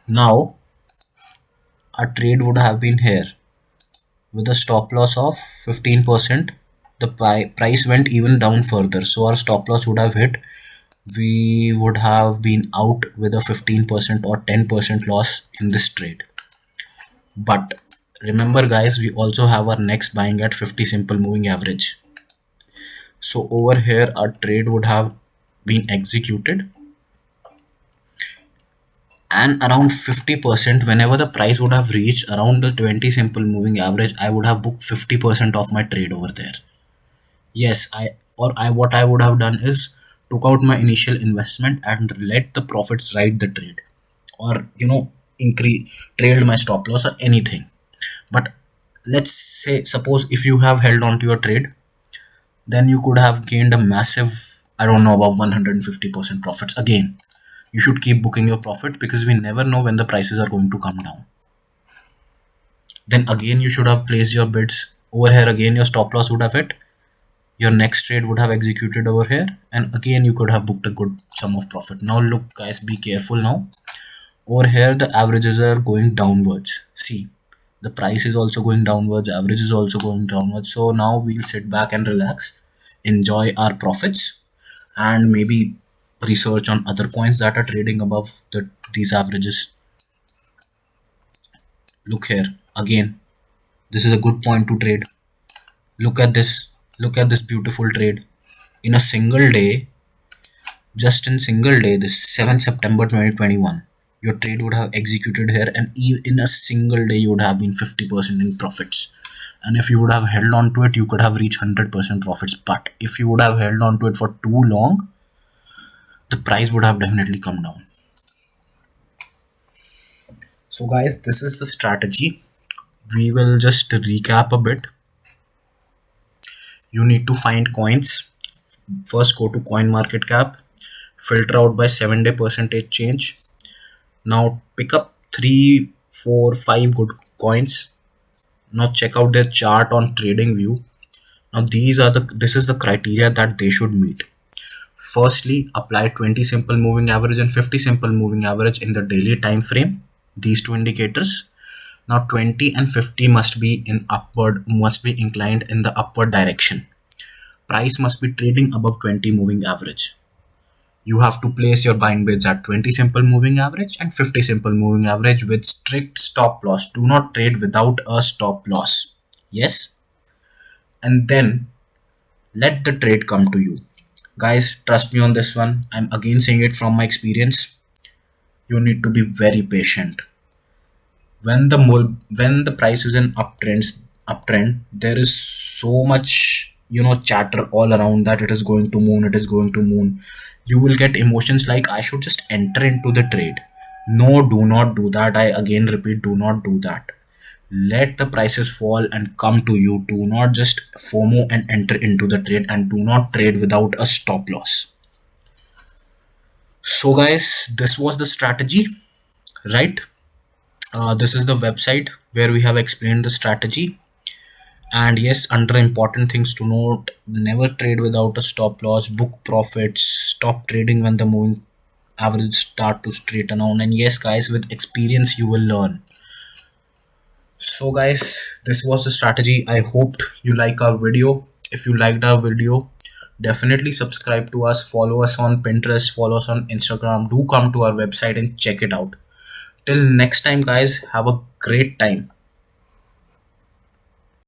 Now our trade would have been here with a stop loss of 15%. The price went even down further, so our stop loss would have hit. We would have been out with a 15% or 10% loss in this trade. But remember guys, we also have our next buying at 50 simple moving average. So over here our trade would have been executed, and around 50%, whenever the price would have reached around the 20 simple moving average, I would have booked 50% of my trade over there. Yes, I what I would have done is took out my initial investment and let the profits ride the trade, or increase trailed my stop loss or anything. But let's say, suppose if you have held on to your trade, then you could have gained a massive, I don't know, about 150% profits. Again, you should keep booking your profit because we never know when the prices are going to come down. Then again, you should have placed your bids over here. Again, your stop loss would have hit, your next trade would have executed over here, and again you could have booked a good sum of profit. Now look guys, be careful. Now over here the averages are going downwards. See, the price is also going downwards, average is also going downwards. So now we'll sit back and relax, enjoy our profits, and maybe research on other coins that are trading above these averages. Look here again, this is a good point to trade. Look at this, look at this beautiful trade. In a single day, just in single day, this 7th September 2021, your trade would have executed here, and in a single day you would have been 50% in profits. And if you would have held on to it, you could have reached 100% profits. But if you would have held on to it for too long, the price would have definitely come down. So guys, this is the strategy. We will just recap a bit. You need to find coins. First, go to coin market cap, filter out by 7-day percentage change. Now pick up 3, 4, 5 good coins. Now check out their chart on TradingView. Now this is the criteria that they should meet. Firstly, apply 20 simple moving average and 50 simple moving average in the daily time frame. These two indicators. Now 20 and 50 must be inclined in the upward direction. Price must be trading above 20 moving average. You have to place your buying bids at 20 simple moving average and 50 simple moving average with strict stop loss. Do not trade without a stop loss. Yes. And then let the trade come to you. Guys, trust me on this one. I'm again saying it from my experience. You need to be very patient. When the price is in uptrend, there is so much chatter all around that it is going to moon. You will get emotions like, I should just enter into the trade. No, do not do that. I again repeat, do not do that. Let the prices fall and come to you. Do not just FOMO and enter into the trade, and do not trade without a stop loss. So guys, this was the strategy, right? This is the website where we have explained the strategy. And yes, under important things to note: never trade without a stop loss, book profits, stop trading when the moving average start to straighten out. And yes guys, with experience you will learn. So guys, this was the strategy. I hoped you like our video. If you liked our video, definitely subscribe to us, follow us on Pinterest, follow us on Instagram. Do come to our website and check it out. Till next time guys, have a great time.